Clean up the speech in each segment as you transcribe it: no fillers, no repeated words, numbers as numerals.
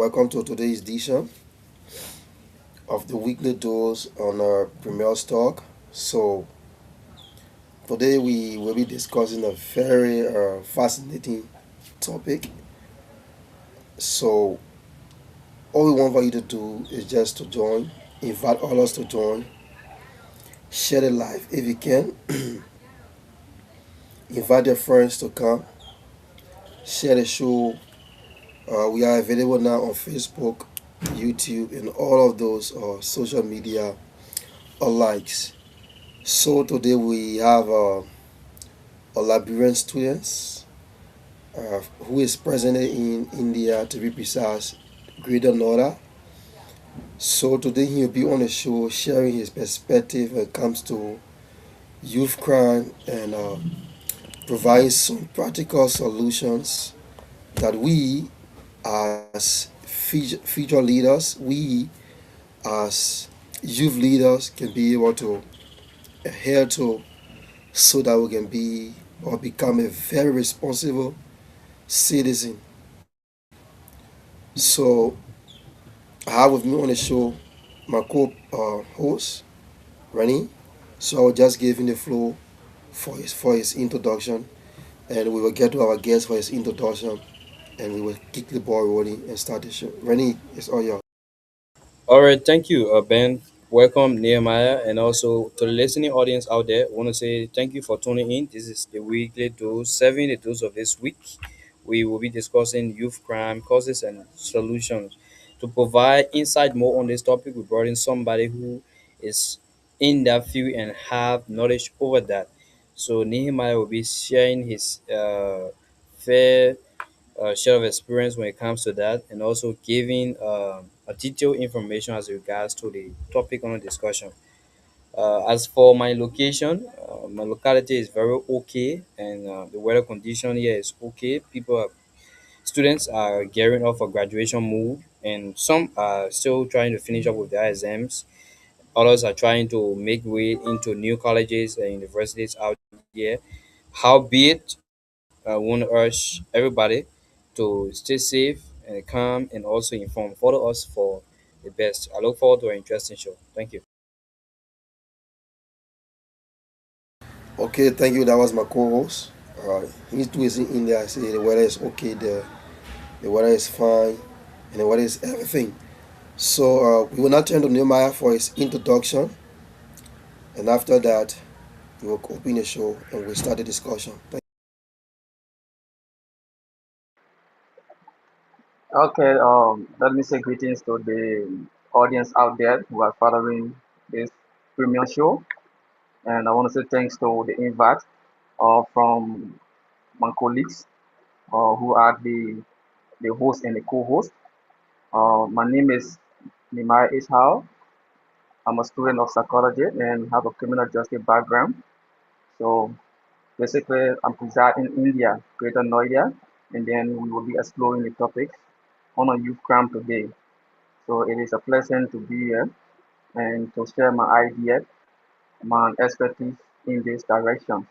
welcome to today's edition of the weekly dose on our Premier Stock. So, today we will be discussing a very fascinating topic. So, all we want for you to do is just to join, invite others to join, share the live if you can, invite your friends to come, share the show. We are available now on Facebook, YouTube, and all of those social media likes. So today we have a Liberian student who is present in India, to be precise, Greater Nora. So today he'll be on the show sharing his perspective when it comes to youth crime and providing some practical solutions that we as future leaders, we as youth leaders can be able to adhere to so that we can be or become a very responsible citizen. So I have with me on the show my co-host Rennie. So I will just give him the floor for his introduction, and we will get to our guest for his introduction, and we will kick the ball rolling and start the show. Rennie, it's all yours. All right, thank you, Ben. Welcome, Nehemiah, and also to the listening audience out there. I want to say thank you for tuning in. This is the weekly dose, 70 dose of this week. We will be discussing youth crime causes and solutions. To provide insight more on this topic, we brought in somebody who is in that field and have knowledge over that. So Nehemiah will be sharing his fair share of experience when it comes to that, and also giving a detailed information as regards to the topic under discussion. As for my locality is very okay, and the weather condition here is okay. Students are gearing up for graduation move, and some are still trying to finish up with their exams. Others are trying to make way into new colleges and universities out here. Howbeit, I want to urge everybody to stay safe and calm and also inform. Follow us for the best. I look forward to an interesting show. Thank you. Okay, thank you. That was my co-host. He too is in India. I say the weather is okay there. The weather is fine, and the weather is everything. So we will now turn to Nehemiah for his introduction, and after that, we will open the show and we'll start the discussion. Okay, let me say greetings to the audience out there who are following this premium show. And I want to say thanks to the invite from my colleagues who are the host and the co-host. My name is Nimai Ishao. I'm a student of psychology and have a criminal justice background. So basically, I'm residing in India, Greater Noida, and then we will be exploring the topics on a youth crime today. So it is a pleasure to be here and to share my ideas, my expertise in this direction.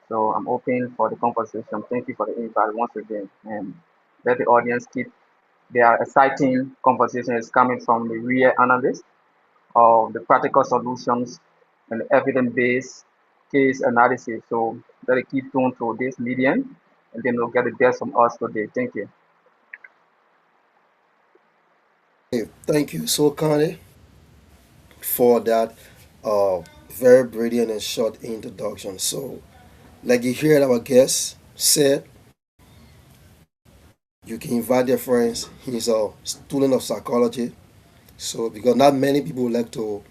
So I'm open for the conversation. Thank you for the invite once again. And let the audience keep their exciting conversations coming from the real analyst of the practical solutions and the evidence-based case analysis. So let it keep tuned to this medium and then we'll get the best from us today. Thank you. Okay, thank you so kindly for that very brilliant and short introduction. So, like you heard our guest said, you can invite your friends. He's a student of psychology. So, because not many people like to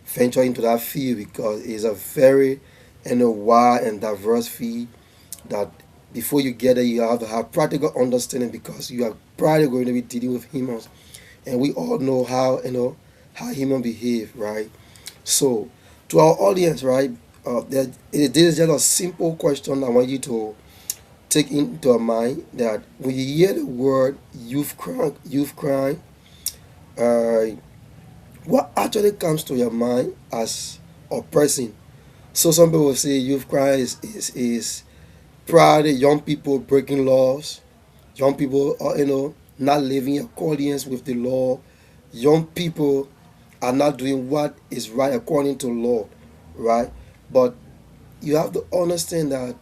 venture into that field because it's a very and a wide and diverse field that before you get there, you have to have practical understanding because you are probably going to be dealing with humans, and we all know how human behave, right? So, to our audience, right, this is just a simple question I want you to take into your mind that when you hear the word youth crime, uh, what actually comes to your mind as a person? So some people say youth crime is probably young people breaking laws, young people, not living in accordance with the law. Young people are not doing what is right according to law, right? But you have to understand that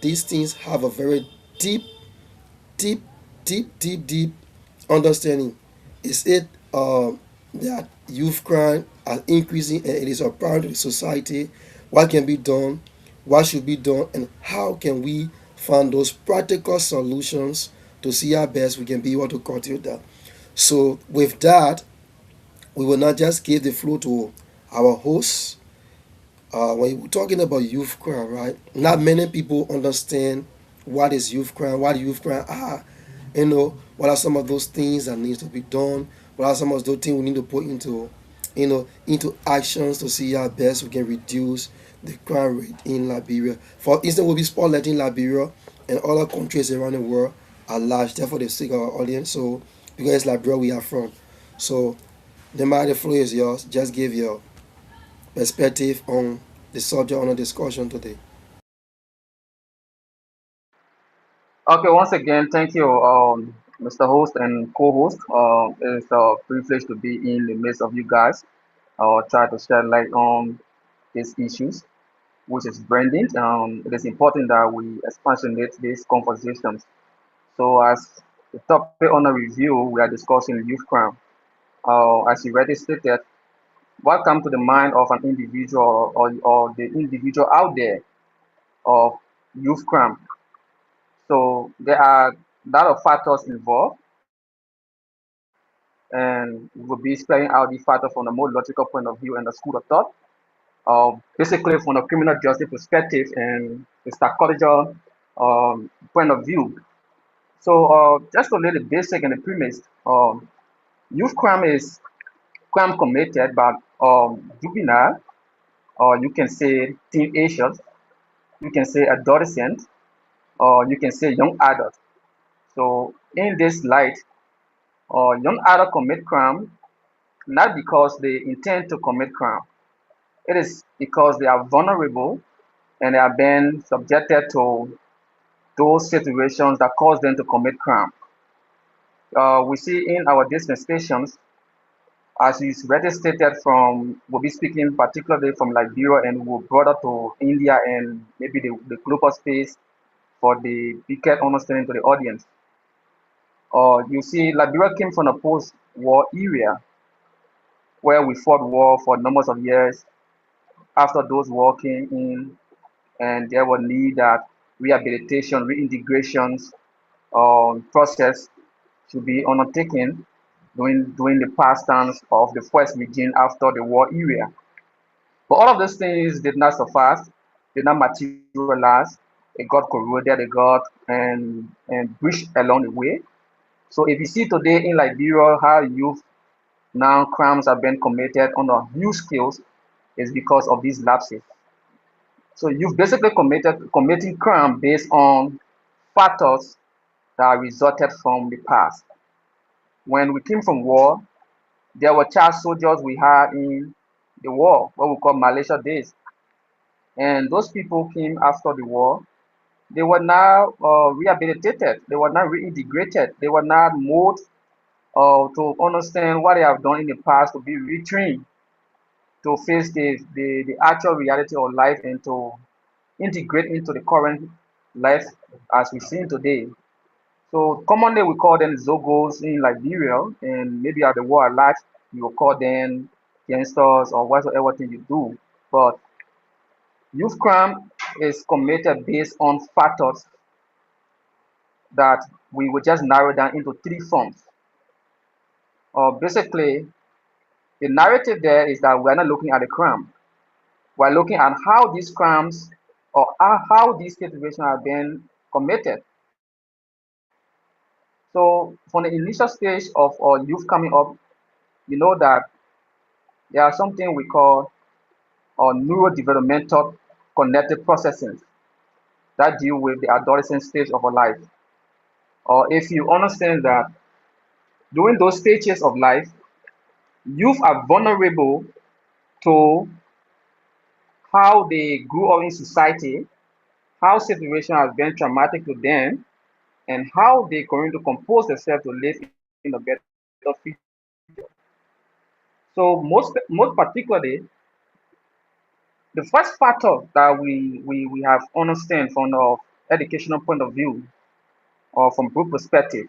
these things have a very deep, deep, deep understanding. Is it that youth crime are increasing and it is apparent to the society? What can be done? What should be done? And how can we find those practical solutions to see how best we can be able to curtail that? So with that, we will not just give the floor to our host. When we're talking about youth crime, right? Not many people understand what is youth crime, what youth crime are. What are some of those things that needs to be done? What are some of those things we need to put into actions to see how best we can reduce the crime rate in Liberia. For instance, we'll be spotlighting Liberia and other countries around the world are large. Therefore, the sake of our audience. So, because it's Liberia we are from. So, the matter floor is yours. Just give your perspective on the subject on the discussion today. Okay, once again, thank you, Mr. Host and co-host. It's a privilege to be in the midst of you guys. Try to shed light on these issues, which is branding. It is important that we expatiate these conversations. So, as the topic on the review, we are discussing youth crime. As you already stated, what comes to the mind of an individual or the individual out there of youth crime? So there are a lot of factors involved, and we'll be spelling out these factors from a more logical point of view and the school of thought. Basically, from a criminal justice perspective and the psychological point of view. So, just to lay the basic and the premise, youth crime is crime committed by juvenile, or you can say teenagers, you can say adolescent, or you can say young adult. So, in this light, young adult commit crime not because they intend to commit crime. It is because they are vulnerable and they are being subjected to those situations that cause them to commit crime. We see in our dispensations, as is already stated from, we'll be speaking particularly from Liberia and we'll brother to India and maybe the global space for the bigger understanding to the audience. You see, Liberia came from a post-war area where we fought war for numbers of years. After those war came in, and there were need that rehabilitation, reintegrations process to be undertaken during the pastimes of the first regime after the war era. But all of those things did not suffice, did not materialize. It got corroded, it got and breached along the way. So if you see today in Liberia how youth now crimes have been committed on a huge scales is because of these lapses. So you've basically committing crime based on factors that resulted from the past. When we came from war, there were child soldiers we had in the war, what we call Malaysia days. And those people came after the war. They were now rehabilitated. They were now reintegrated. They were now molded to understand what they have done in the past to be retrained to face the actual reality of life and to integrate into the current life as we see today. So commonly we call them Zogos in Liberia, and maybe at the world at large you will call them gangsters or whatever thing you do. But youth crime is committed based on factors that we will just narrow down into three forms. Basically, the narrative there is that we're not looking at the crime. We're looking at how these crimes or how these situations are being committed. So from the initial stage of youth coming up, you know that there are something we call neurodevelopmental connective processing that deal with the adolescent stage of our life. Or if you understand that during those stages of life, youth are vulnerable to how they grew up in society, how situation has been traumatic to them, and how they're going to compose themselves to live a better future. So most particularly, the first factor that we have understand from the educational point of view or from group perspective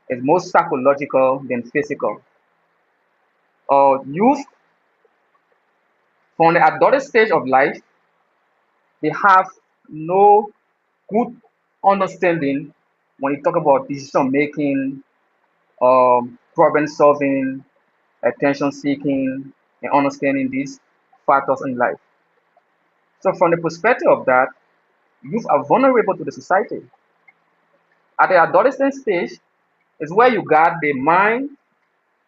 is more psychological than physical. Youth from the adult stage of life, they have no good understanding when you talk about decision making, problem solving, attention seeking, and understanding these factors in life. So from the perspective of that, youth are vulnerable to the society. At the adolescent stage is where you got the mind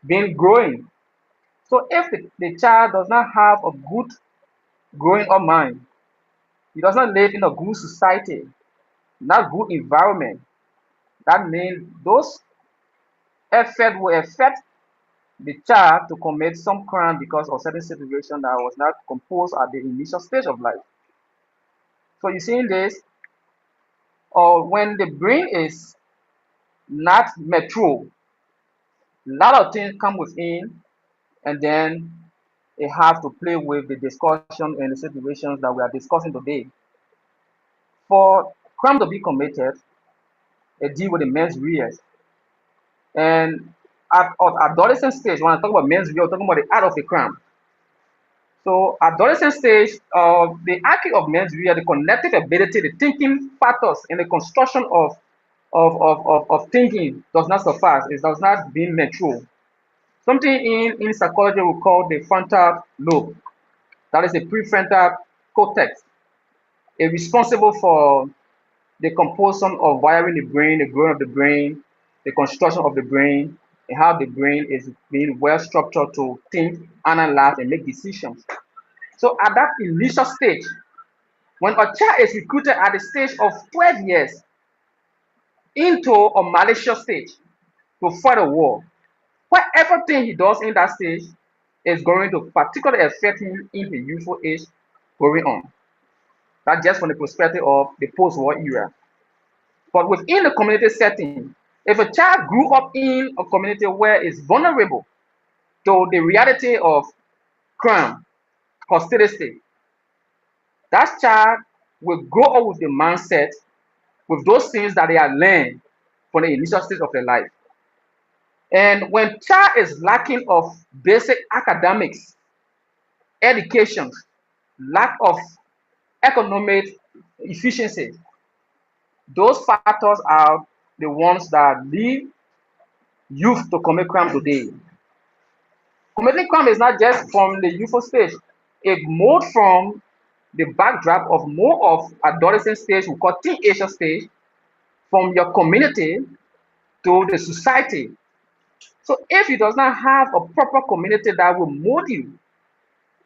being growing. So if the child does not have a good growing up mind, he does not live in a good society, not good environment, that means those effect will affect the child to commit some crime because of certain situation that was not composed at the initial stage of life. So you see in this, or when the brain is not mature, a lot of things come within, and then they have to play with the discussion and the situations that we are discussing today. For crime to be committed, they deal with the men's rears. And at adolescent stage, when I talk about men's rear, I'm talking about the art of the crime. So adolescent stage, the IQ of men's rear, the cognitive ability, the thinking factors, and the construction of thinking does not suffice. It does not being mature. Something in psychology we call the frontal lobe. That is the prefrontal cortex. It's responsible for the composition of wiring the brain, the growth of the brain, the construction of the brain, and how the brain is being well structured to think, analyze, and make decisions. So at that initial stage, when a child is recruited at the stage of 12 years into a malicious stage to fight a war, whatever thing he does in that stage is going to particularly affect him in the youthful age going on. That's just from the perspective of the post-war era. But within the community setting, if a child grew up in a community where it's vulnerable to the reality of crime, hostility, that child will grow up with the mindset with those things that they are learned from the initial stage of their life. And when child is lacking of basic academics, education, lack of economic efficiency, those factors are the ones that lead youth to commit crime today. Committing crime is not just from the youthful stage. It moved from the backdrop of more of adolescent stage, we call teenager stage, from your community to the society. So if you does not have a proper community that will mold you,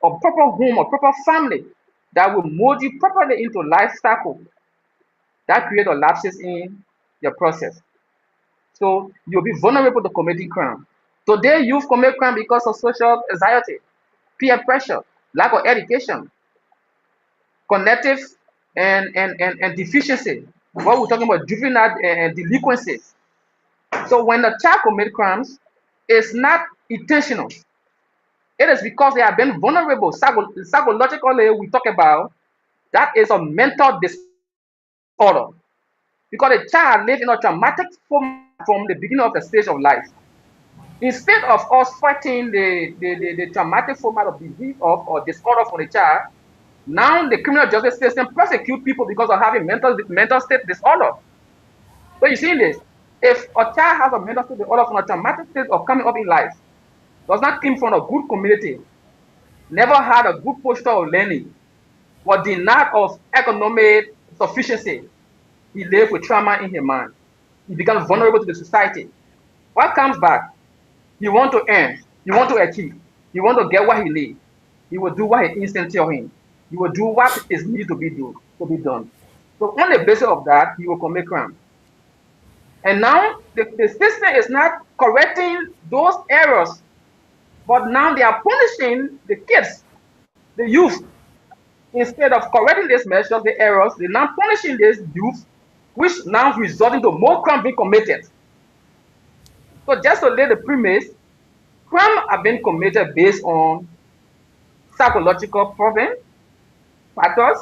a proper home, a proper family that will mold you properly into life cycle, that create a lapses in your process. So you'll be vulnerable to committing crime. Today, youth commit crime because of social anxiety, peer pressure, lack of education, cognitive and deficiency. What we're talking about juvenile delinquencies. So when the child commit crimes, it's not intentional. It is because they have been vulnerable. Psychologically, we talk about that is a mental disorder. Because a child lives in a traumatic format from the beginning of the stage of life. Instead of us fighting the traumatic format of disease or disorder for the child, now the criminal justice system prosecute people because of having mental state disorder. So you see this, if a child has a mental state disorder from a traumatic state of coming up in life, does not come from a good community, never had a good posture of learning, was denied of economic sufficiency, he lived with trauma in his mind. He becomes vulnerable to the society. What comes back? He want to earn, he want to achieve, he want to get what he needs. He will do what his instinct tell him. He will do what is needed to be done. So on the basis of that, he will commit crime. And now the system is not correcting those errors, but now they are punishing the kids, the youth. Instead of correcting these measures, the errors, they're now punishing these youth, which now resulting to more crime being committed. So just to lay the premise, crime have been committed based on psychological problem factors.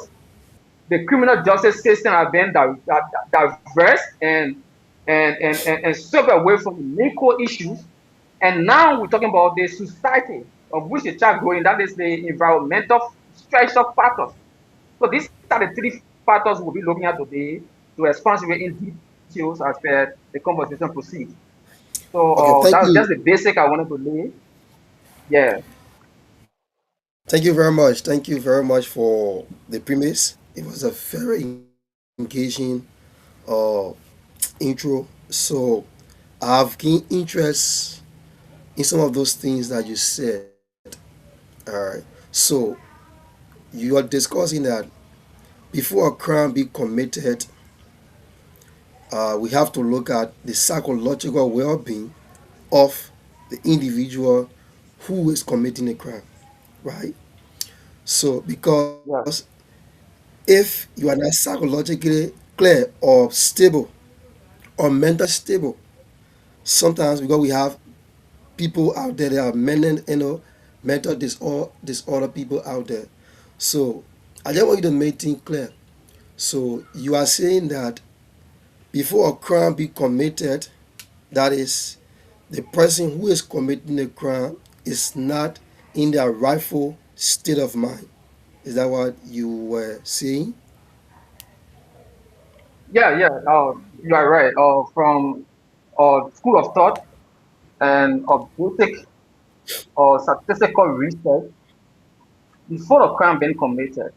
The criminal justice system have been diverse and swept away from the main core issues. And now we're talking about the society of which the child growing, that is the environmental stressor factors. So these are the three factors we'll be looking at today to expand in details as the conversation proceeds. So Okay, thank that's just you. the basic I wanted to lay. Yeah, Thank you very much. Thank you very much for the premise. It was a very engaging uh, intro. So I've gained interest in some of those things that you said. All right. So you are discussing that before a crime be committed, we have to look at the psychological well-being of the individual who is committing a crime, right? So because yeah, if you are not psychologically clear or stable or mentally stable, sometimes because we have people out there that are mental disorder people out there. So I just want you to make things clear. So you are saying that before a crime be committed, that is, the person who is committing the crime is not in their rightful state of mind. Is that what you were saying? yeah. You are right. From school of thought and of basic or statistical research, before a crime being committed,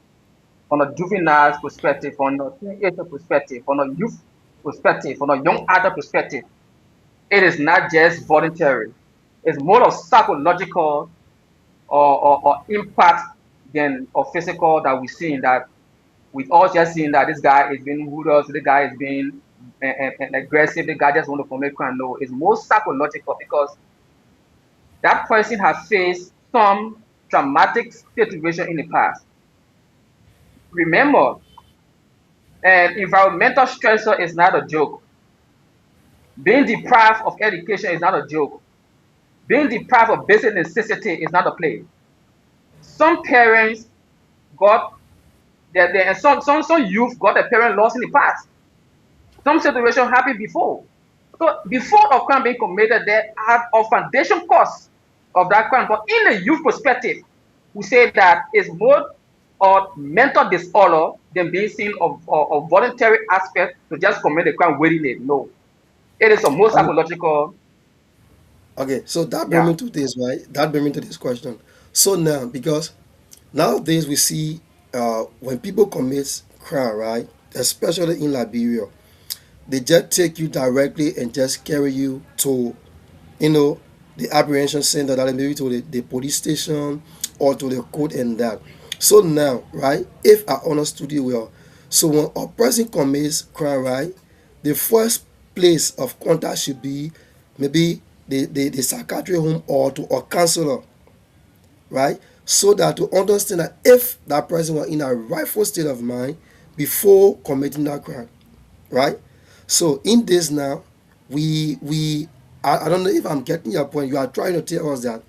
on a juvenile perspective, on a teenager perspective, on a youth perspective, on a young adult perspective, it is not just voluntary. It's more of psychological or impact than or physical that we see in that we all just seeing that this guy is being ruthless, this guy is being and aggressive, the guy just want to commit crime. No, it's more psychological because that person has faced some traumatic situation in the past. Remember, an environmental stressor is not a joke. Being deprived of education is not a joke. Being deprived of basic necessity is not a play. Some parents got and some youth got a parent lost in the past. Some situation happened before. So before a crime being committed, there are a foundation cause of that crime. But in the youth perspective, we say that it's more of mental disorder than being seen of voluntary aspect to just commit a crime willingly. No, it is a more Okay, psychological. okay, so that brings Yeah, me to this, right? That brings me to this question. So now, because nowadays we see when people commit crime, right, especially in Liberia, they just take you directly and just carry you to, you know, the apprehension center, that maybe to the police station or to the court and that. So now, right, if I understood you well, so when a person commits crime, right, the first place of contact should be maybe the psychiatric home or to a counselor, right? So that to understand that if that person was in a rightful state of mind before committing that crime, right? So in this now, I don't know if I'm getting your point. You are trying to tell us that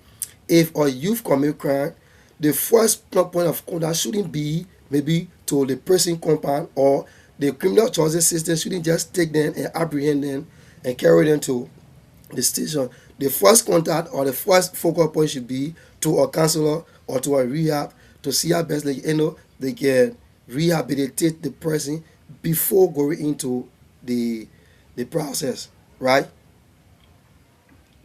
if a youth commit crime, the first point of contact shouldn't be maybe to the prison compound, or the criminal justice system shouldn't just take them and apprehend them and carry them to the station. The first contact or the first focal point should be to a counselor or to a rehab to see how best they can rehabilitate the person before going into the the process, right?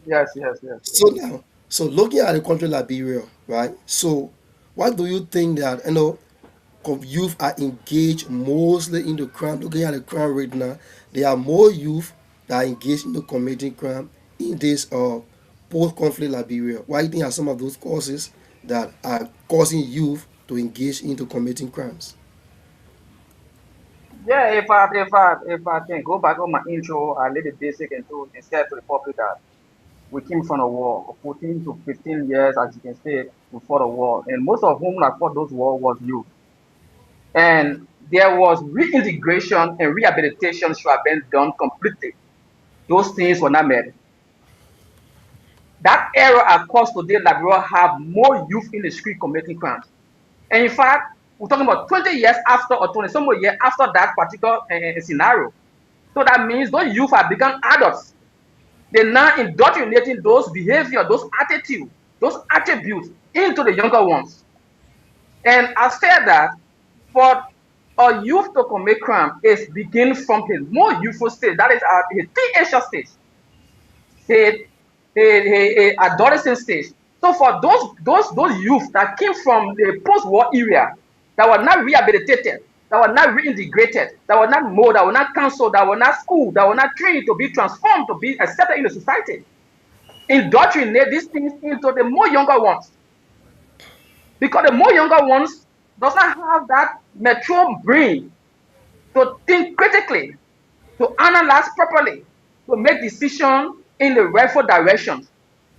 yes, yes, yes, yes. So now, so looking at the country Liberia, right? So what do you think that youth are engaged mostly in the crime? Looking at the crime rate now, there are more youth that are engaged in the committing crime in this post-conflict Liberia. What do you think are some of those causes that are causing youth to engage into committing crimes? Yeah, if I can go back on my intro, I laid the basic and said to the public that we came from a war, 14 to 15 years, as you can say, we fought a war, and most of whom that fought those war was youth. And there was reintegration and rehabilitation should have been done completely. Those things were not met. That era across today, Liberia have more youth in the street committing crimes. And in fact, we're talking about 20 years after or 20 some more years after that particular scenario. So that means those youth have become adults. They're now indoctrinating those behavior, those attitudes, those attributes into the younger ones. And I said that for a youth to commit crime is begin from his more youthful stage, that is his teenager stage, his, his adolescent stage. So for those youth that came from the post-war era, that were not rehabilitated, that were not reintegrated, that were not molded, that were not counseled, that were not schooled, that were not trained to be transformed, to be accepted in the society, indoctrinate these things into the more younger ones. Because the more younger ones does not have that mature brain to think critically, to analyze properly, to make decisions in the rightful directions.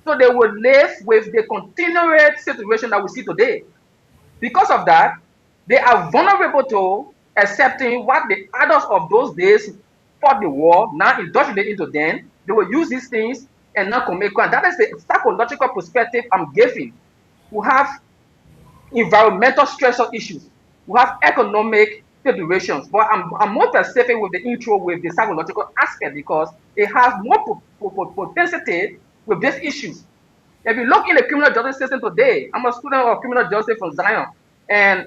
So they will live with the continued situation that we see today. Because of that, they are vulnerable to accepting what the adults of those days fought the war, now indoctrinate into them. They will use these things and not commit crime. That is the psychological perspective I'm giving. We have environmental stressor issues. We have economic situations. But I'm more specific with the intro with the psychological aspect because it has more propensity with these issues. If you look in the criminal justice system today, I'm a student of criminal justice from Zion, and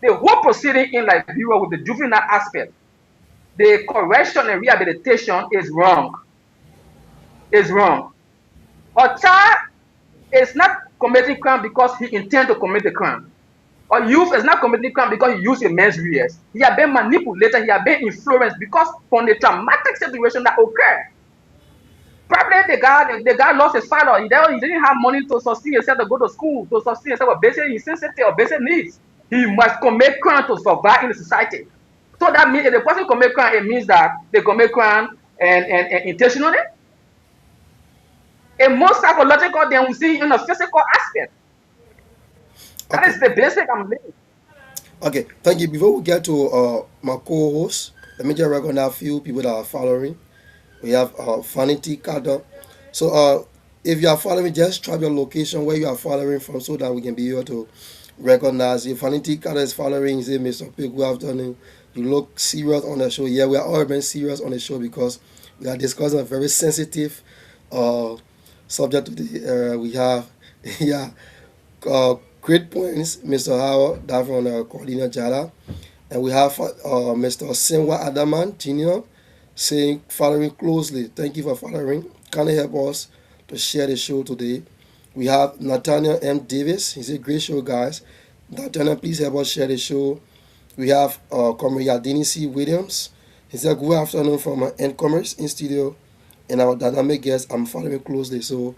the whole proceeding in Liberia with the juvenile aspect, the correction and rehabilitation is wrong. Is wrong. A child is not committing crime because he intends to commit the crime. A youth is not committing crime because he used a man's years. He has been manipulated, he has been influenced because from the traumatic situation that occurred. Probably the guy lost his father. He didn't have money to sustain himself to go to school, to sustain himself with basic necessity or basic needs. He must commit crime to survive in the society. So that means if the person commit crime, it means that they commit crime and intentionally. And more psychological than we see in the physical aspect. That Okay. is the basic I'm making. Okay. Thank you. Before we get to my co-host, let me just recognize a few people that are following. We have Vanity Kada. So if you are following, just type your location where you are following from so that we can be able to recognize you. Vanity Kada is following. He said, Mr. Pig, good afternoon. You look serious on the show. Yeah, we are all been serious on the show because we are discussing a very sensitive uh, subject today. We have, yeah, great points, Mr. Howard, that from Cordelia Jala. And we have Mr. Senwa Adaman Jr. saying, following closely. Thank you for following. Can you help us to share the show today? We have Nathaniel M. Davis. He said, great show, guys. Nathaniel, please help us share the show. We have Comrade Yadini C. Williams. He said, good afternoon from N-Commerce in studio. And our dynamic guest, I'm following closely. So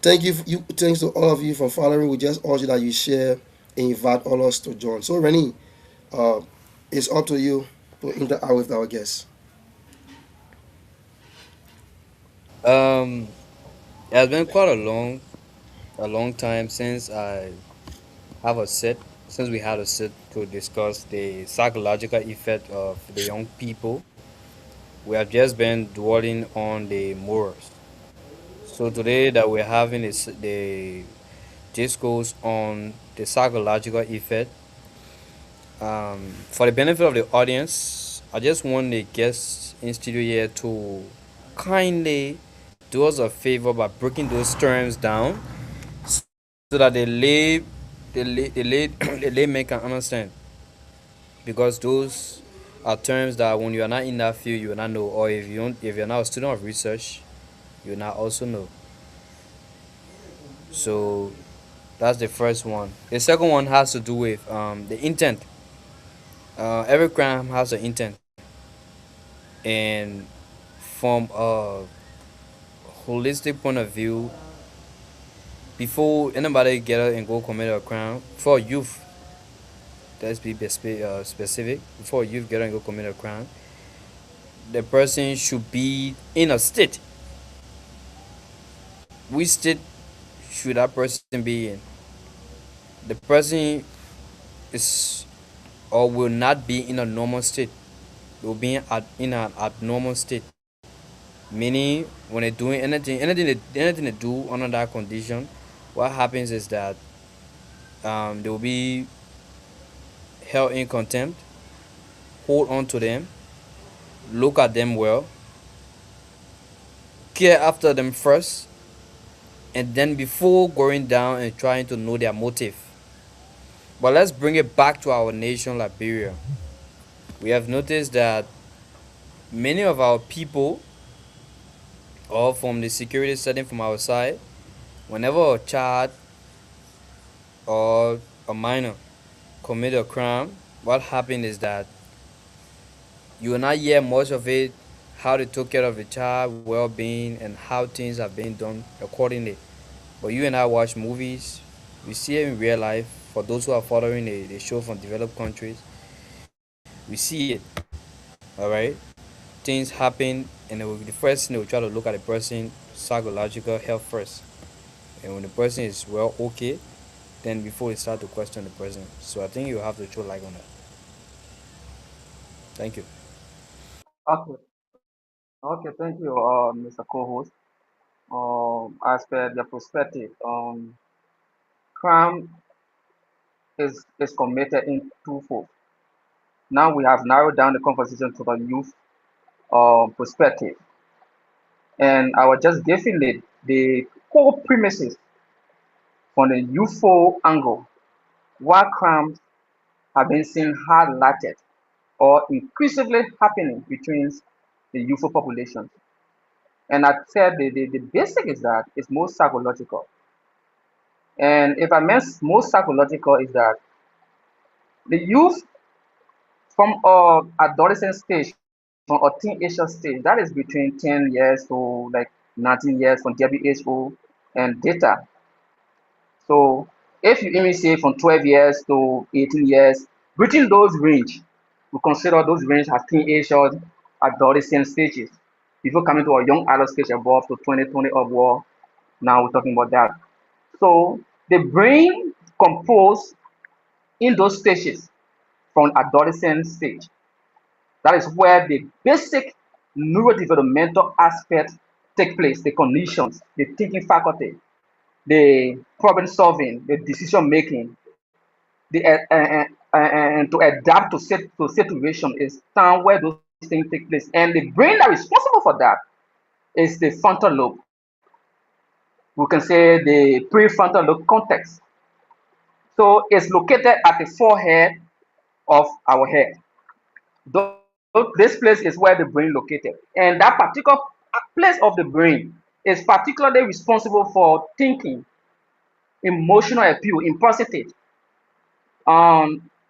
thanks to all of you for following. We just urge that you share and invite all us to join. So, Rennie, uh, it's up to you to interact with our guests. Um, it has been quite a long time since we had a sit to discuss the psychological effect of the young people. We have just been dwelling on the morals. So today that we're having is the discourse on the psychological effect. For the benefit of the audience, I just want the guests in studio here to kindly do us a favor by breaking those terms down so that the layman can understand. Because those are terms that when you are not in that field, you will not know, or if you're not a student of research, you will not also know. So that's the first one. The second one has to do with the intent. Every crime has an intent, and from a holistic point of view, before anybody get out and go commit a crime, for youth, let's be specific. Before youth get out and go commit a crime, the person should be in a state. Which state should that person be in? The person is or will not be in a normal state. They will be in an abnormal state, Meaning, when they're doing anything they do under that condition, what happens is that they will be held in contempt, hold on to them, look at them well, care after them first, and then before going down and trying to know their motive. But let's bring it back to our nation, Liberia. We have noticed that many of our people, or from the security setting from our side, whenever a child or a minor commit a crime, what happened is that you will not hear much of it, how they took care of the child well-being and how things have been done accordingly. But you and I watch movies, we see it in real life. For those who are following the show from developed countries, we see it. All right, things happen, and the first thing they will try to look at the person psychological health first. And when the person is well okay, then before they start to question the person. So I think you have to throw light on that. Thank you. Okay, okay, thank you, Mr. Co-host. As per the perspective, crime is committed in twofold. Now we have narrowed down the conversation to the youth perspective, and I was just giving the core premises from the youthful angle. Why crimes have been seen highlighted or increasingly happening between the youthful population. And I said the basic is that it's more psychological. And if I meant most psychological is that the youth from adolescent stage, from a teenager stage, that is between 10 years to like 19 years from WHO and data. So if you even say from 12 years to 18 years, between those range, we consider those range as teenager adolescent stages. Before coming to a young adult stage above to 2020 or more, now we're talking about that. So the brain composed in those stages from adolescent stage. That is where the basic neurodevelopmental aspects take place, the cognitions, the thinking faculty, the problem solving, the decision making, and to adapt to situation is time where those things take place. And the brain that is responsible for that is the frontal lobe. We can say the prefrontal lobe cortex. So it's located at the forehead of our head. This place is where the brain located, and that particular place of the brain is particularly responsible for thinking, emotional appeal, impulsivity,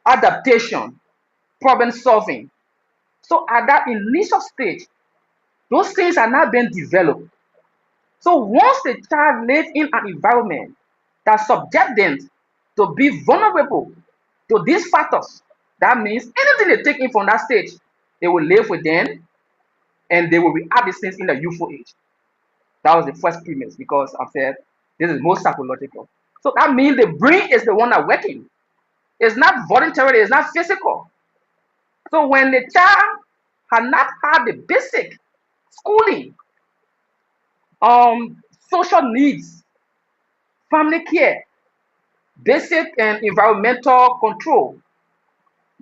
adaptation, problem solving. So at that initial stage, those things are not being developed. So once the child lives in an environment that subject them to be vulnerable to these factors, that means anything they take in from that stage, they will live with them and they will react these things in the youthful age. That was the first premise because I said this is most psychological. So that means the brain is the one that working. It's not voluntary, it's not physical. So when the child had not had the basic schooling, social needs, family care, basic and environmental control,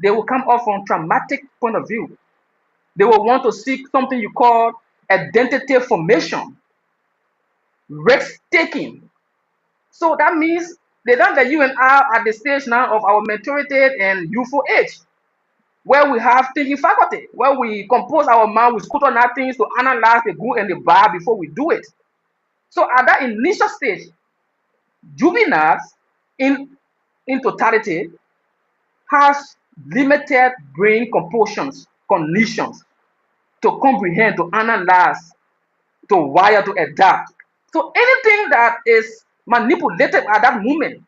they will come off from traumatic point of view. They will want to seek something you call identity formation, risk taking. So that means they don't get you and I at the stage now of our maturity and youthful age, where we have thinking faculty, where we compose our mind, we scrutinise on our things to analyze the good and the bad before we do it. So at that initial stage, juveniles in totality has limited brain compositions, conditions to comprehend, to analyze, to wire, to adapt. So anything that is manipulated at that moment,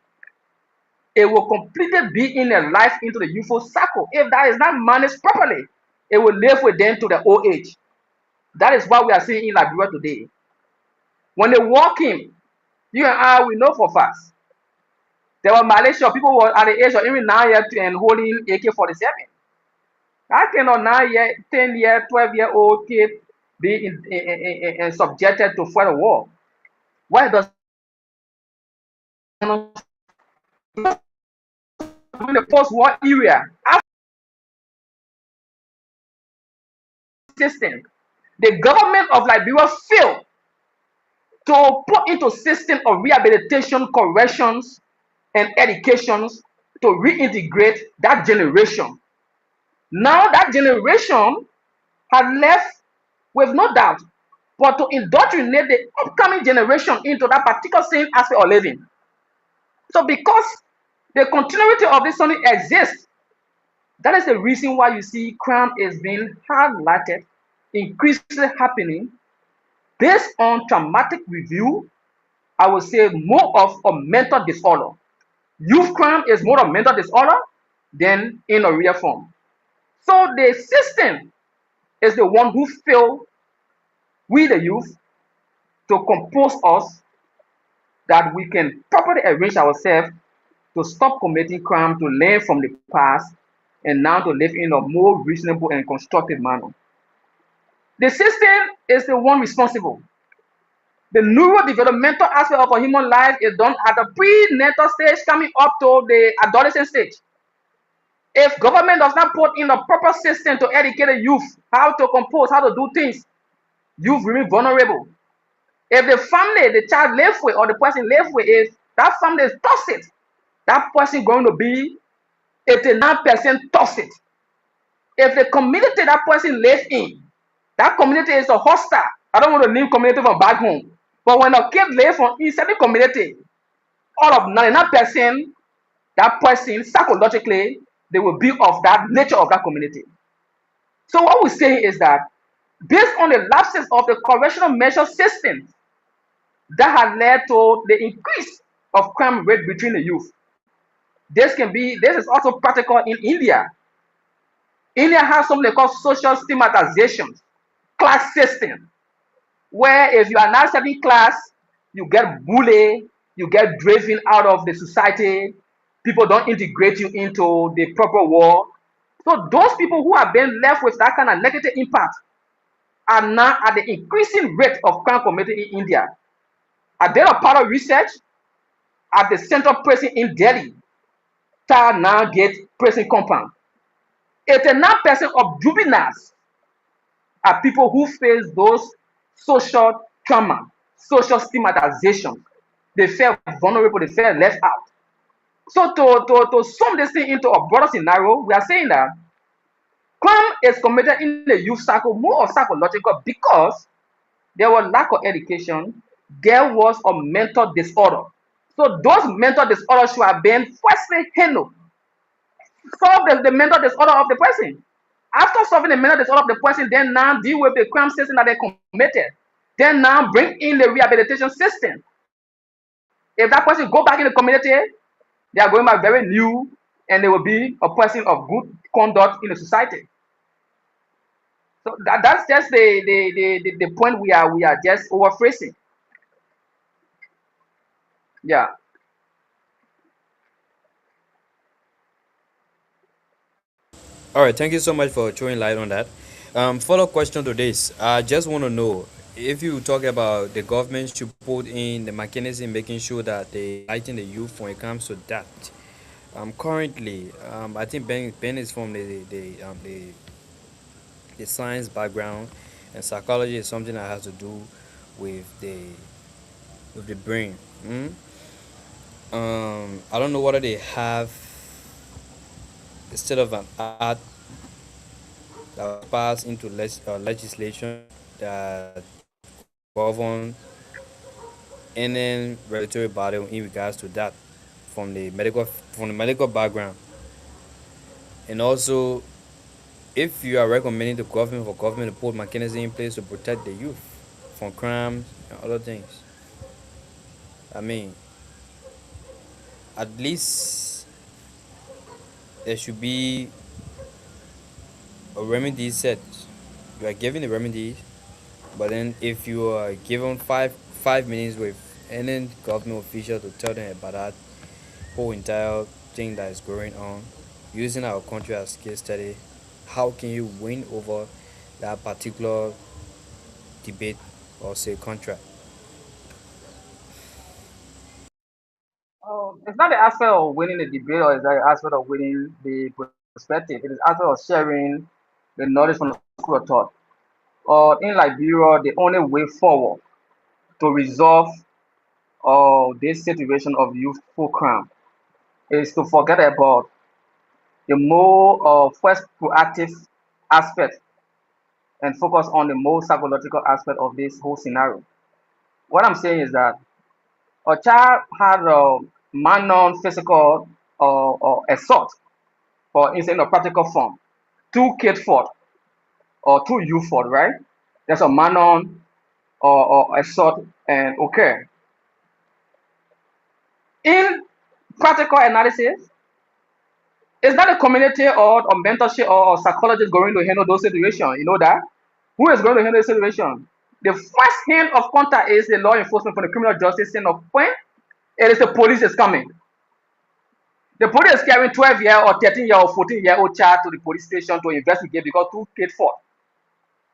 it will completely be in a life into the youthful cycle. If that is not managed properly, it will live with them to the old age. That is what we are seeing in Liberia today. When they walk in, you and I, we know for facts. There were Malaysia people were at the age of even 9 years and holding AK-47. I cannot 9 year, 10 year, 12-year-old kid. be subjected to further war. Why does during the post-war era, after system, the government of Liberia failed to put into system of rehabilitation, corrections, and educations to reintegrate that generation. Now that generation has left with no doubt but to indoctrinate the upcoming generation into that particular same aspect of living. So because the continuity of this only exists, that is the reason why you see crime is being highlighted, increasingly happening based on traumatic review. I would say more of a mental disorder. Youth crime is more of mental disorder than in a real form. So the system is the one who failed we the youth to compose us that we can properly arrange ourselves to stop committing crime, to learn from the past, and now to live in a more reasonable and constructive manner. The system is the one responsible. The neurodevelopmental aspect of a human life is done at the prenatal stage coming up to the adolescent stage. If government does not put in a proper system to educate the youth how to compose, how to do things, youth remain vulnerable. If the family the child live with or the person live with is that family is toxic, that person going to be 89% toxic. If the community that person live in, that community is a hostile. I don't want to name community from back home. But when a kid live from inside the community, all of 99% that person psychologically they will be of that nature of that community. So what we're saying is that based on the lapses of the correctional measure system that has led to the increase of crime rate between the youth. This is also practical in India. India has something they call social stigmatization, class system, where if you are not certain class, you get bullied, you get driven out of the society, people don't integrate you into the proper world. So those people who have been left with that kind of negative impact are now at the increasing rate of crime committed in India. I did a part of research at the central prison in Delhi, Tar now Gate prison compound. 89% of juveniles are people who face those social trauma, social stigmatization. They feel vulnerable, they feel left out. So to sum this thing into a broader scenario, we are saying that crime is committed in the youth cycle more of psychological because there was lack of education, there was a mental disorder. So those mental disorders should have been firstly handled, solve the mental disorder of the person. After solving the mental disorder of the person, then now deal with the crime system that they committed. Then now bring in the rehabilitation system. If that person go back in the community, they are going back very new and they will be a person of good conduct in the society. So that's just the point we are just overphrasing. Yeah. All right, thank you so much for throwing light on that. Follow question to this. I just want to know if you talk about the government should put in the mechanism making sure that they lighten the youth when it comes to that. Currently, I think Ben is from the science background, and psychology is something that has to do with the brain. I don't know whether they have instead of an art that was passed into legislation that govern any regulatory body in regards to that from the medical background, and also if you are recommending the government for government to put mechanism in place to protect the youth from crimes and other things. I mean, at least there should be a remedy set. You are given the remedies, but then if you are given five minutes with any government official to tell them about that whole entire thing that is going on, using our country as case study, how can you win over that particular debate or say contract? It's not the aspect of winning the debate or it's the aspect of winning the perspective. It is aspect of sharing the knowledge from the school of thought. In Liberia, the only way forward to resolve this situation of youthful crime is to forget about the more first proactive aspect and focus on the more psychological aspect of this whole scenario. What I'm saying is that a child had a man-on physical or assault, for instance, in a practical form. Two kid fought or two youth fought, right? There's a man-on or assault and occur. In practical analysis, it's not a community or mentorship or psychologist going to handle those situations. You know that? Who is going to handle the situation? The first hand of contact is the law enforcement for the criminal justice scene of when it is the police is coming. The police is carrying 12-year or 13-year or 14-year-old child to the police station to investigate because two kids fought,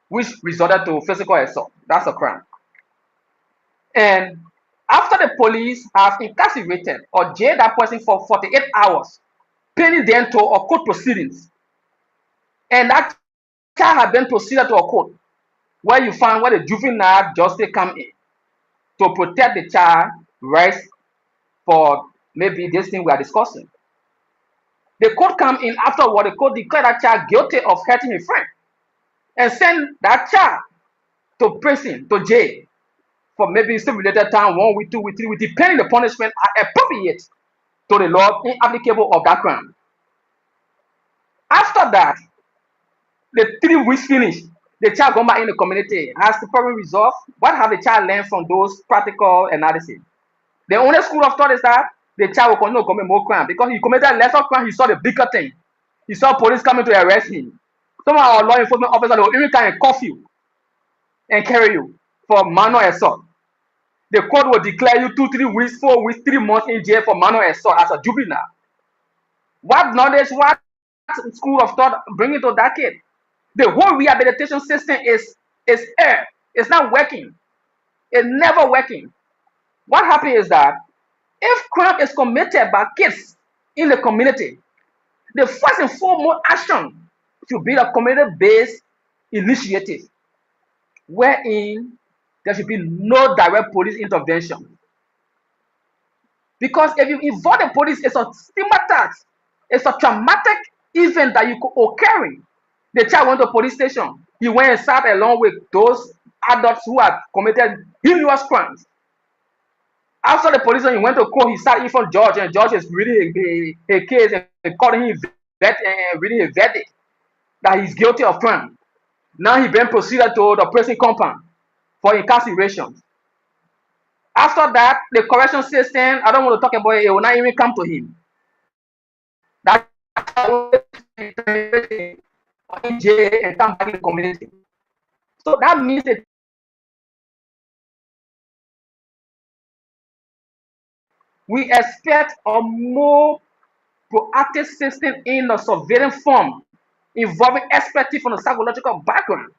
which resorted to physical assault. That's a crime. And after the police have incarcerated or jailed that person for 48 hours, pending them to a court proceedings, and that child had been proceeded to a court where you find where the juvenile justice come in to protect the child rights for maybe this thing we are discussing. The court come in afterward, the court declare that child guilty of hurting his friend and send that child to prison, to jail for maybe still related time, 1 week, 2 week, 3 week, depending the punishment are appropriate to the law inapplicable of that crime. After that, the 3 weeks finish, the child come back in the community. Has the problem resolved? What have the child learned from those practical analysis? The only school of thought is that the child will continue to commit more crime because he committed lesser crime, he saw the bigger thing. He saw police coming to arrest him. Some of our law enforcement officers will even come and cuff you and carry you for minor assault. The court will declare you 2, 3 weeks, 4 weeks, 3 months in jail for minor assault as a juvenile. What knowledge, what school of thought bring it to that kid? The whole rehabilitation system is air. It's not working. It's never working. What happens is that if crime is committed by kids in the community, the first and foremost action should be a community-based initiative wherein there should be no direct police intervention. Because if you involve the police, it's a stigmatized, it's a traumatic event that you could occurring. The child went to the police station. He went and sat along with those adults who had committed heinous crimes. After the police, he went to court. He sat in front of judge, and judge is reading a case and calling him reading a verdict that he's guilty of crime. Now he been proceeded to the prison compound for incarceration. After that, the correction system, I don't want to talk about it, it will not even come to him. That in jail and come back in the community. So that means that we expect a more proactive system in a surveillance form involving expertise from the psychological background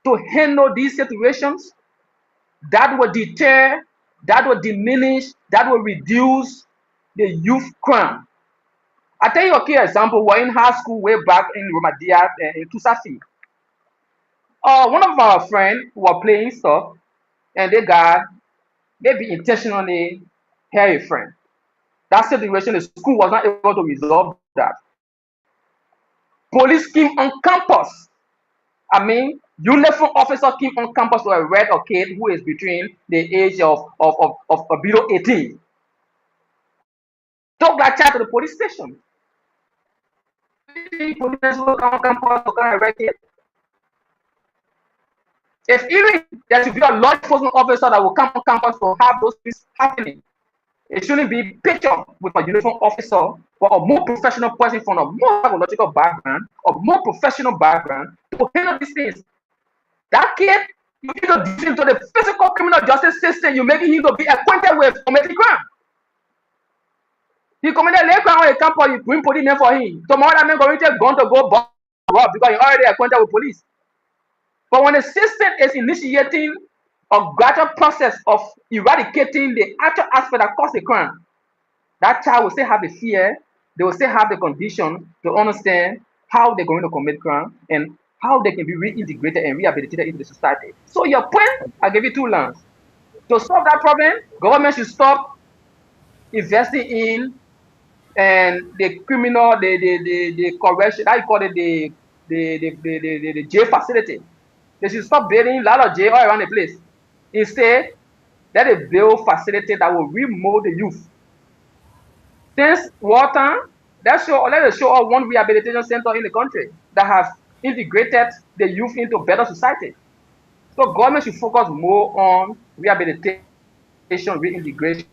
to handle these situations that will deter, that will diminish, that will reduce the youth crime. I tell you a key example. We're in high school way back in Romadia in Tusafi. One of our friends were playing stuff and they got maybe intentionally hurt a friend. That situation, the school was not able to resolve that. Police came on campus. I mean, uniform officer came on campus to arrest a kid who is between the age of below 18. Took that child to the police station. Police will come on campus to come arrest it. If even there should be a law enforcement officer that will come on campus to have those things happening, it shouldn't be pictured with a uniform officer or a more professional person from a more psychological background or more professional background to handle these things. That kid, you need to deal into the physical criminal justice system. You're making him to be acquainted with committing crime. He committed a crime on a campus, you bring police men for him. Tomorrow that man going to go to go rob because he already acquainted with police. But when the system is initiating a gradual process of eradicating the actual aspect that caused the crime, that child will still have the fear, they will still have the condition to understand how they're going to commit crime and how they can be reintegrated and rehabilitated into the society. So your point, I give you two lines. To solve that problem, government should stop investing in and the criminal, the correction, how you call it, the jail facility. They should stop building a lot of jail all around the place. Instead, let it build facility that will remold the youth. Since war time, let us show us one rehabilitation center in the country that has integrated the youth into better society. So government should focus more on rehabilitation, reintegration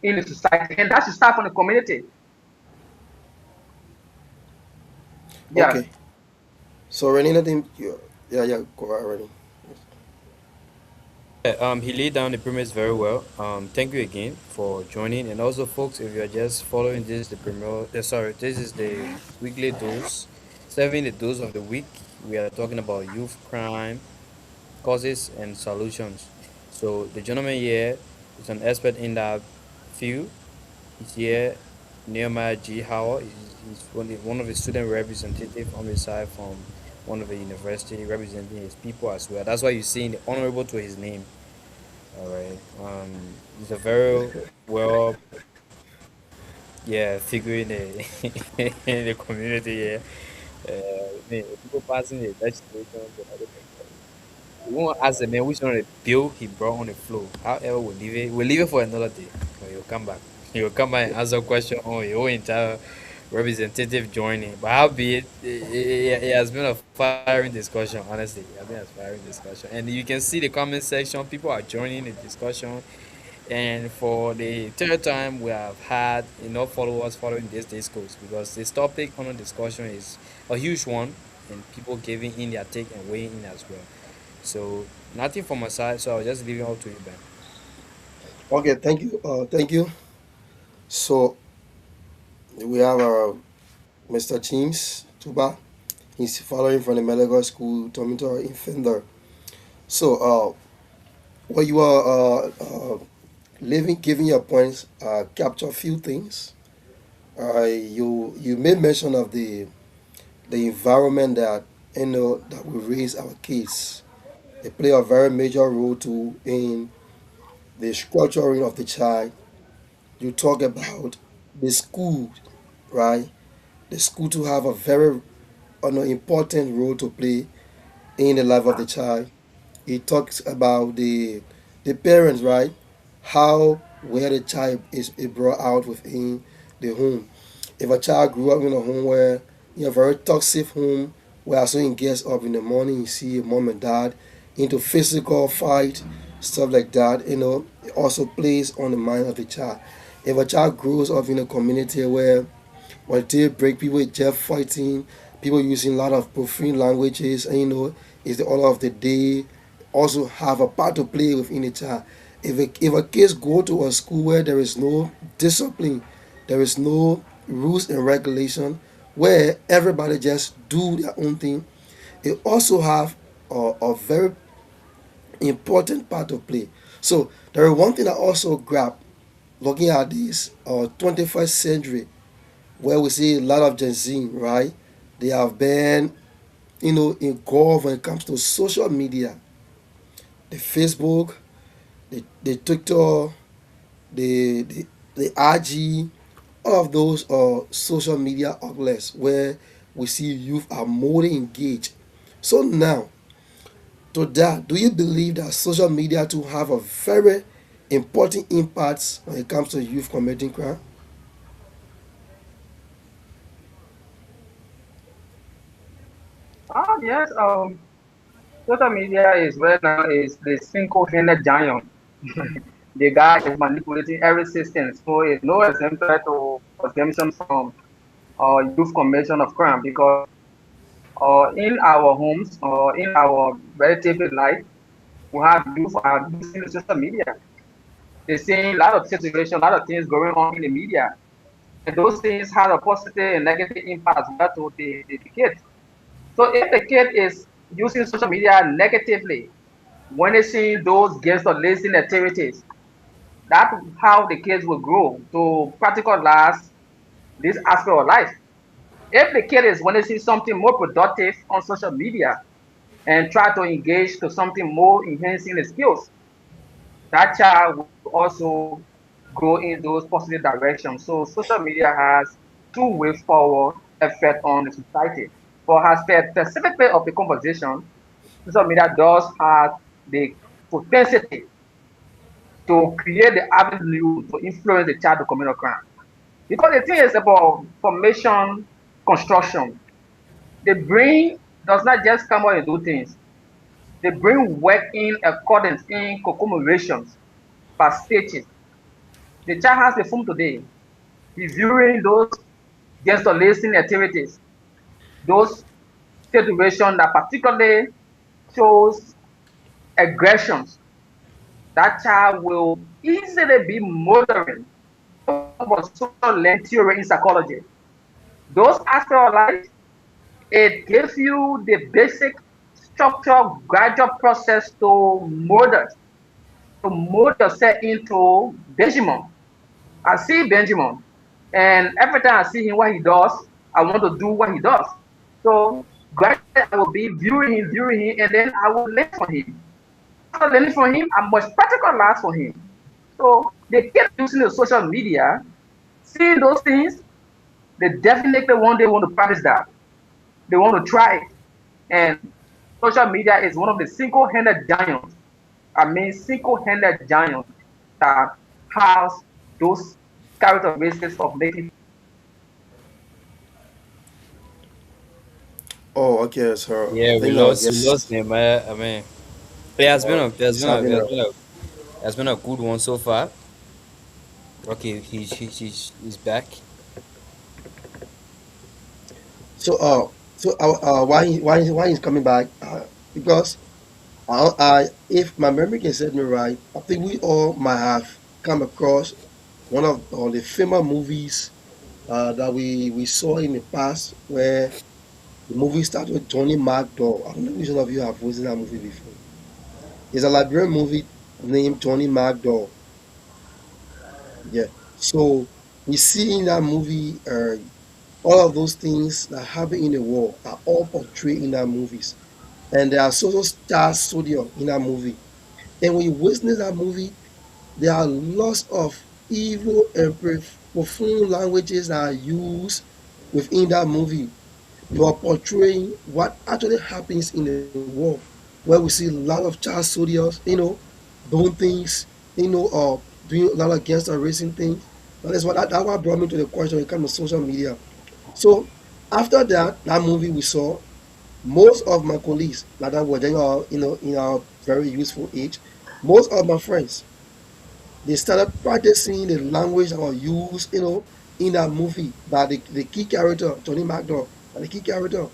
in the society, and that should start from the community. Yeah. Okay. So Rennie, anything? Yeah, yeah, go ahead, Rennie. Yeah, he laid down the premise very well. Thank you again for joining, and also, folks, if you are just following this, the premier, sorry, this is the weekly dose, serving the dose of the week. We are talking about youth crime, causes, and solutions. So the gentleman here is an expert in that field. He's here, Nehemiah G. Howard. He's one of the student representative on the side from one of the university representing his people as well. That's why you're seeing the honorable to his name. All right. He's a very well, yeah, figure in the in the community. Yeah. People passing the legislation and other things. We won't ask the man which one of the bill he brought on the floor. However, we'll leave it for another day. When he'll come back. He'll come back and answer question on your whole entire representative joining. But how be it has been a firing discussion, honestly. It has been a firing discussion. And you can see the comment section, people are joining the discussion. And for the third time, we have had enough followers following this discourse because this topic on the discussion is a huge one, and people giving in their take and weighing in as well. So nothing from my side. So I'll just leave it up to you, Ben. Okay, thank you. Thank you. So we have Mr. James Tuba. He's following from the medical school, Toronto in Fender. So, what you are living, giving your points, capture a few things. You made mention of the environment that that we raise our kids. They play a very major role too in the structuring of the child. You talk about the school, right? The school to have a very important role to play in the life of the child. He talks about the parents, right? How where the child is brought out within the home. If a child grew up in a home where a very toxic home, where as soon gets up in the morning, you see mom and dad into physical fight, stuff like that. It also plays on the mind of the child. If a child grows up in a community where on daybreak, people just fighting, people using a lot of profane languages, and it's the order of the day. Also have a part to play within the child. If a kids go to a school where there is no discipline, there is no rules and regulation, where everybody just do their own thing, it also have a very important part to play. So there is one thing I also grab looking at this 21st century where we see a lot of Gen Z, right? They have been, involved when it comes to social media, the Facebook, the TikTok, the IG, all of those are social media outlets where we see youth are more engaged. So now, to that, do you believe that social media to have a very important impact when it comes to youth committing crime? Yes. Social media is right now is the single-handed giant. The guy is manipulating every system, so it's no exemplar to exemption from youth commission of crime because in our homes or in our relative life, we have youth are using the social media. They're seeing a lot of situation, a lot of things going on in the media, and those things have a positive and negative impact as well to the kid. So if the kid is using social media negatively, witnessing those games or listening activities. That's how the kids will grow to practicalize this aspect of life. If the kid is witnessing something more productive on social media and try to engage to something more enhancing the skills, that child will also go in those positive directions. So social media has two way forward effect on the society. For as per specifically of the conversation, social media does have the propensity to create the avenue to influence the child to commit a crime. Because the thing is about formation construction. The brain does not just come out and do things. The brain work in accordance in conglomerations per stages. The child has the phone today, reviewing those gesticulating activities, those situations that particularly shows aggressions. That child will easily be mothering. We talk about social learning theory in psychology. Those aspects of life, it gives you the basic structure, gradual process to mold yourself into Benjamin. I see Benjamin, and every time I see him, what he does, I want to do what he does. So gradually, I will be viewing him, and then I will learn from him. After learning from him, I must practicalize for him. So the kid using the social media, seeing those things, they definitely one day want to practice that. They want to try it. And social media is one of the single-handed giants. I mean, single-handed giants that has those characteristics of making. Oh, okay, so I Yeah, we think our lost we lost guest Nehemiah. I mean, it has been a it has is been a having it a. has been a it has been a good one so far. Okay, he's back. So why he's coming back? Because if my memory can set me right, I think we all might have come across one of the famous movies that we saw in the past, where the movie started with Johnny McDowell. I don't know which one of you have watched that movie before. It's a Liberian movie named Johnny McDowell. Yeah. So we see in that movie, all of those things that happen in the world are all portrayed in that movies, and there are social stars studio in that movie. And when you witness that movie, there are lots of evil and profound languages that are used within that movie to portraying what actually happens in the world, where we see a lot of child soldiers, doing things, doing a lot of gangster racing things. That what brought me to the question when it comes to social media. So after that movie we saw, most of my colleagues like that were then in our very useful age, most of my friends, they started practicing the language that was used, in that movie by the key character, Johnny McDowell, by the key character.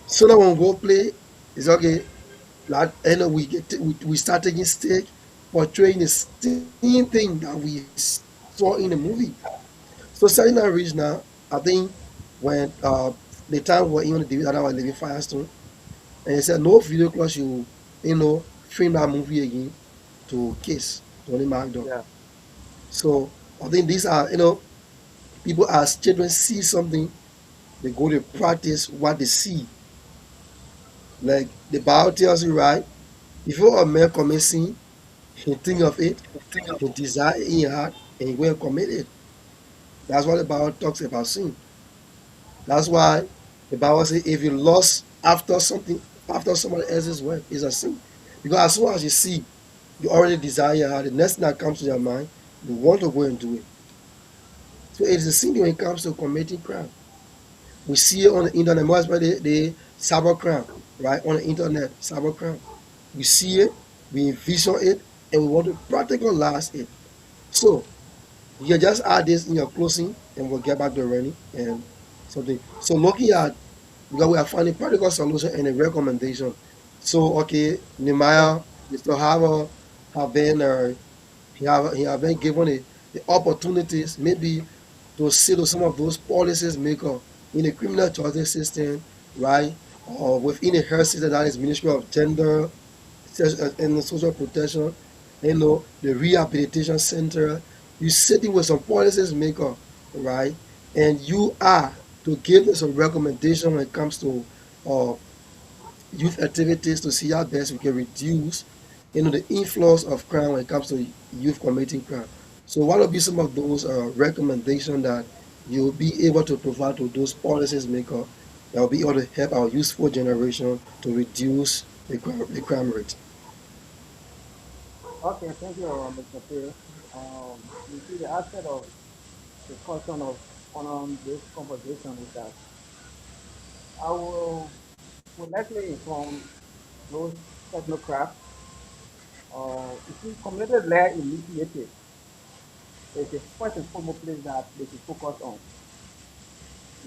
So now when we go play, it's okay. Like, we start taking stake, portraying the same thing that we saw in the movie. So starting that reach now, I think when the time we're even the that I was living Firestone, and they said no video class you film that movie again to case Tony McDonald. Yeah. So I think these are people as children see something, they go to practice what they see. Like the Bible tells you, right? Before a man commits sin, he think of it, he desire it in his heart, and he will commit it. That's what the Bible talks about sin. That's why the Bible says if you lust after something, after somebody else's wife, is a sin. Because as soon as you see, you already desire your heart, the next thing that comes to your mind, you want to go and do it. So it is a sin when it comes to committing crime. We see it on the internet, more especially the cyber crime, right? On the internet, cyber crime. We see it, we envision it, and we want to practicalize it. So you can just add this in your closing, and we'll get back to running and something. So looking at, because we are finding practical solution and a recommendation. So okay, Nehemiah, Mr. Harvard have been given the opportunities maybe to see to some of those policies maker in the criminal justice system, right? or within a health system that is Ministry of Gender and Social Protection, the rehabilitation center. You sitting with some policies maker, right? And you are to give them some recommendation when it comes to uh, youth activities to see how best we can reduce, the influence of crime when it comes to youth committing crime. So what will be some of those recommendations that you'll be able to provide to those policies maker that will be able to help our youthful generation to reduce the crime rate? Okay, thank you, Mr. P. You see, the aspect of the question of this conversation is that I will likely inform those technocrats. You see, community-led initiative is the first and foremost place that they should focus on.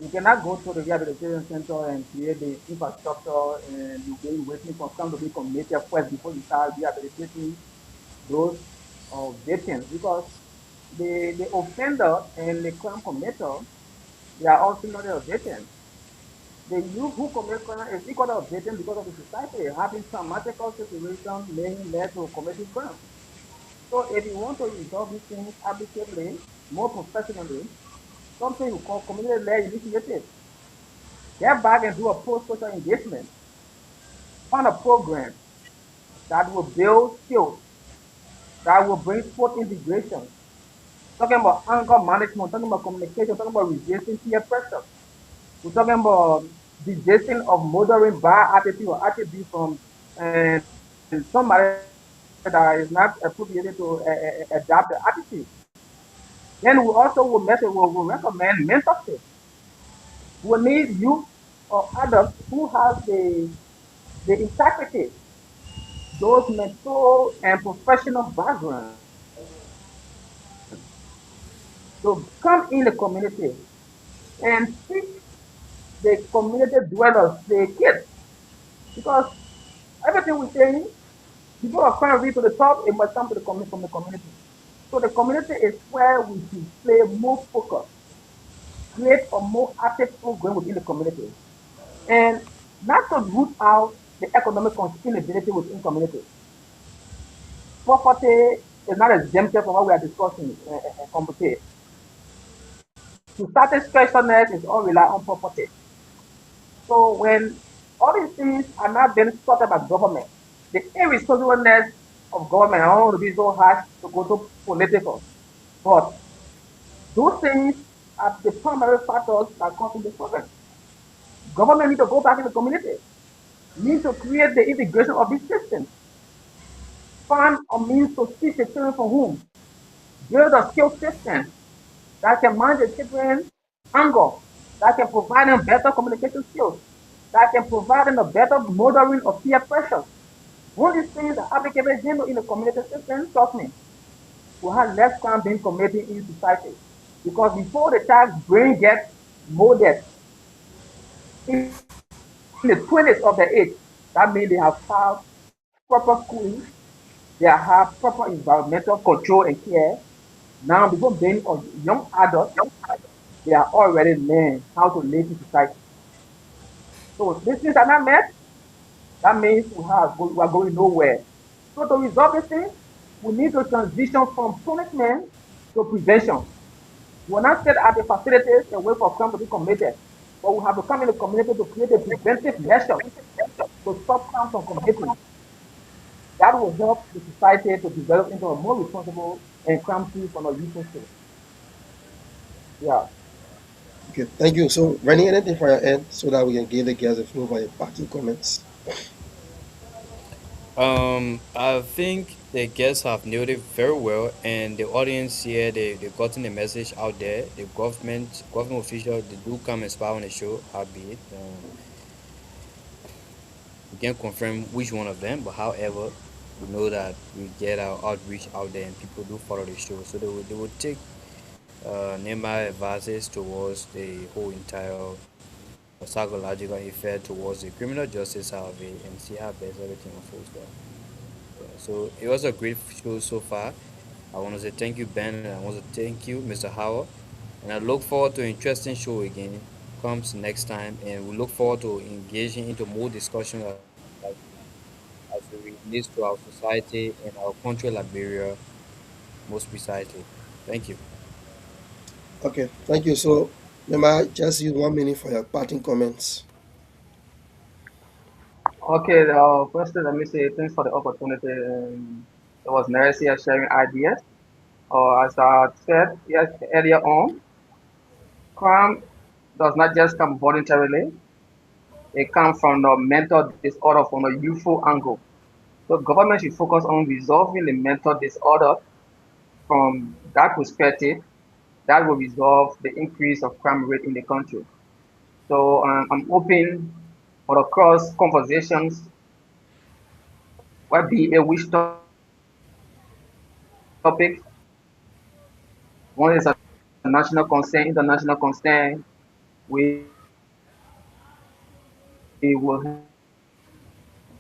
You cannot go to the rehabilitation center and create the infrastructure and you be waiting for some to be committed first before you start rehabilitating those victims because the offender and the crime committer, they are ultimately a victim. The youth who commit crime is equally a victim because of the society having traumatical situation may led to committing crime. So if you want to resolve these things amicably, more professionally, something you call community-led initiative, get back and do a post-social engagement, find a program that will build skills, that will bring sport integration, talking about anger management, talking about communication, talking about resisting peer pressure. We're talking about resisting of mothering bad attitude or attribute from and somebody that is not appropriate to adapt the attitude. Then we also will recommend mentorship. We need youth or adults who have the integrity, those mental and professional background to come in the community and teach the community dwellers, the kids, because everything we say, before a crime reach to the top, it must come to the community from the community. So the community is where we should play more focus, create a more active program within the community, and not to root out the economic inability within community. Poverty is not exempted from what we are discussing, complicate. To certain specialness is all rely on property. So when all these things are not being sorted by government, the irresponsibleness of government, I don't want to be so harsh to go to political, but those things are the primary factors that cause the problem. Government need to go back in the community, need to create the integration of these systems, find a means to teach the children from whom, build a skill system that can manage the children anger, that can provide them better communication skills, that can provide them a better mothering of peer pressure. All these things are applicable in the community system, trust me, will have less crime being committed in society. Because before the child's brain gets molded in the 20s of their age, that means they have had proper schooling, they have proper environmental control and care. Now, before being a young adult, they are already learned how to live in society. So these things are not met, that means we are going nowhere. So to resolve this thing, we need to transition from punishment to prevention. We will not sit at the facilities and wait for crime to be committed, but we have to come in the community to create a preventive measure to stop crime from committing. That will help the society to develop into a more responsible and crime-free from a youthful state. Yeah. Okay, thank you. So, running anything for your end so that we can give the guests the floor for your parting comments. I think the guests have nailed it very well, and the audience here they gotten the message out there. The government officials they do come inspire on the show, albeit we can't confirm which one of them, but however, we know that we get our outreach out there and people do follow the show, so they will take Nehemiah advices towards the whole entire psychological effect towards the criminal justice side of it and see how best everything unfolds there. Yeah, so it was a great show so far. I want to say thank you, Ben, and I want to thank you, Mr. Howard. And I look forward to an interesting show again comes next time, and we look forward to engaging into more discussion as it relates to our society and our country, Liberia, most precisely. Thank you. Okay, thank you. So, Nema, just use 1 minute for your parting comments. Okay, firstly, let me say thanks for the opportunity. It was nice here sharing ideas. As I said yes, earlier on, crime does not just come voluntarily, it comes from the mental disorder from a youthful angle. So, government should focus on resolving the mental disorder from that perspective. That will resolve the increase of crime rate in the country. So, I'm open for the cross conversations, what be a which topic. One is a national concern, international concern. We will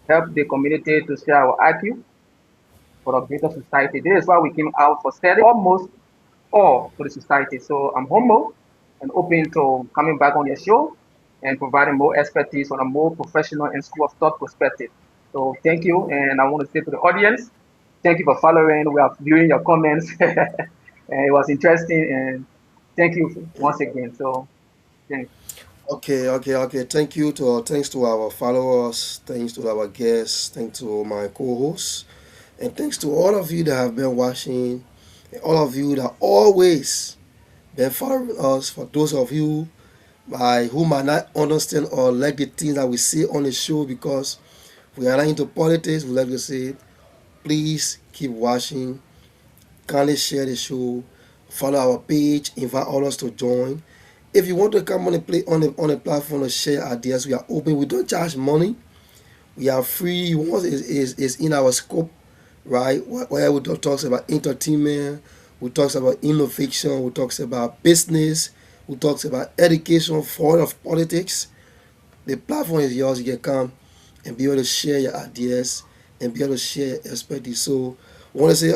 help the community to share our IQ for the greater society. This is why we came out for selling almost all to the society. So I'm humble and open to coming back on your show and providing more expertise on a more professional and school of thought perspective. So thank you, and I want to say to the audience, thank you for following. We are viewing your comments, and it was interesting. And thank you once again. So thanks. Okay. Thanks to our followers, thanks to our guests, thanks to my co-hosts, and thanks to all of you that have been watching, and all of you that always been following us. For those of you by who might not understand or like the things that we say on the show because we are not into politics, we like to say, please keep watching, kindly share the show, follow our page, invite others to join. If you want to come on the play on the platform to share ideas, we are open. We don't charge money. We are free. Once is in our scope, right? Where we talks about entertainment, we talks about innovation, we talks about business, we talks about education, forward of politics. The platform is yours. You can come and be able to share your ideas and be able to share your expertise. So, I want to say,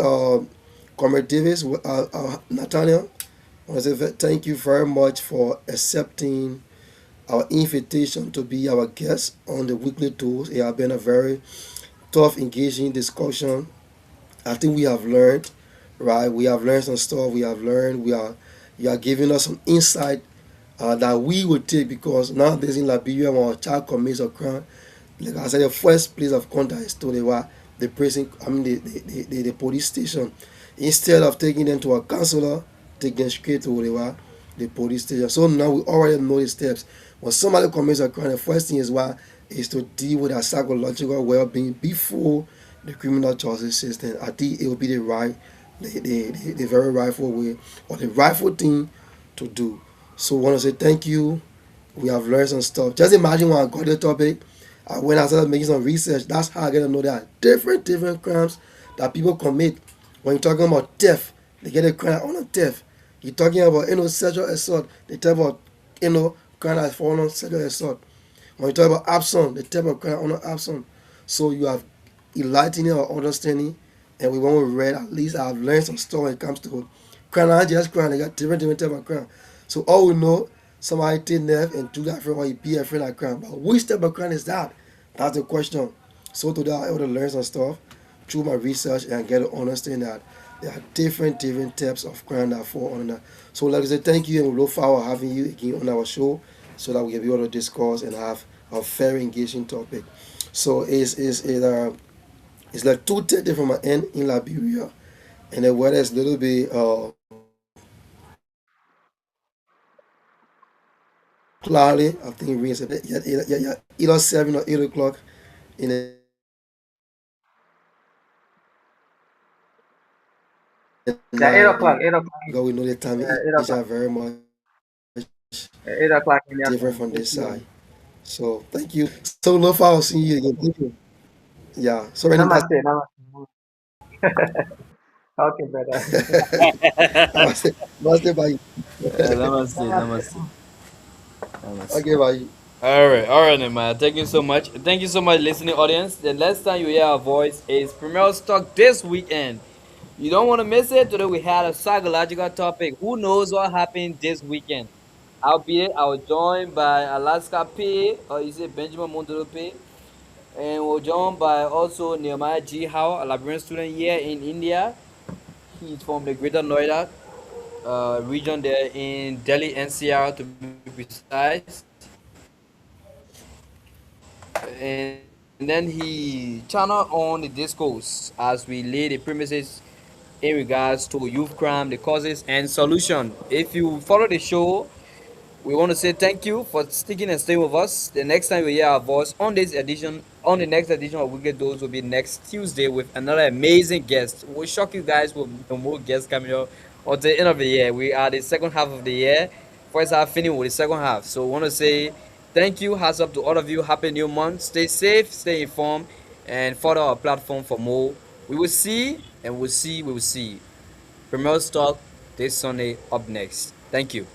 Comrade Davis, Nathaniel, I want to say thank you very much for accepting our invitation to be our guest on the weekly tools. It has been a very tough, engaging discussion. I think we have learned, right? We have learned some stuff. We have learned. You are giving us some insight that we will take because nowadays in Liberia, when a child commits a crime, like I said, the first place of contact is to the prison, I mean the police station. Instead of taking them to a counselor, take them straight to the police station. So now we already know the steps. When somebody commits a crime, the first thing is to deal with their psychological well-being before the criminal justice system. I think it will be the very rightful way or the rightful thing to do. So I want to say thank you. We have learned some stuff. Just imagine when I got the topic, when I started making some research, that's how I get to know that different crimes that people commit. When you're talking about theft, they get a crime on a theft. You're talking about sexual assault, they talk about crime that fall on sexual assault. When you talk about absent, the type of crime on absent. So you have enlightening our understanding, and we want to read at least I've learned some stuff when it comes to crime. Not just crime, they got different type of crime. So all we know, somebody take knife and do that friend or you be a friend of crime. But which type of crime is that? That's the question. So today I able to learn some stuff through my research and get to understand that there are different types of crime that fall under that. So like I said, thank you and we look forward to having you again on our show so that we can be able to discuss and have a very engaging topic. So it's like 2:30 from my end in Liberia, and the weather is a little bit cloudy. I think it rains either 7 or 8 o'clock in the Yeah, night. 8 o'clock, 8 o'clock, Because we know the time in 8 o'clock, Asia very much 8 o'clock in the different afternoon, from this 8 side. p.m. So thank you. So look forward to seeing you again. Thank you. Yeah. So Rennie, that's Namaste, namaste. Okay, brother. namaste, namaste, bye. Namaste, Namaste. namaste, namaste. Okay, bye. All right, Nehemiah. Thank you so much. Thank you so much, listening audience. The next time you hear our voice is Premier Stock this weekend. You don't want to miss it. Today we had a psychological topic. Who knows what happened this weekend? Albeit, I was joined by Alaska P, or is it Benjamin Mondolo P? And we're joined by also Nehemiah G. Howe, a Liberian student here in India. He's from the Greater Noida region there in Delhi, NCR to be precise. And then he channeled on the discourse as we lay the premises in regards to youth crime, the causes and solution. If you follow the show, we want to say thank you for sticking and staying with us. The next time we hear our voice on the next edition of Wicked Those will be next Tuesday with another amazing guest. We'll shock you guys with more guests coming up until the end of the year. We are the second half of the year. First half finished with the second half. So we want to say thank you. Hats up to all of you. Happy new month. Stay safe, stay informed, and follow our platform for more. We will see. We will see. Premier Stock this Sunday up next. Thank you.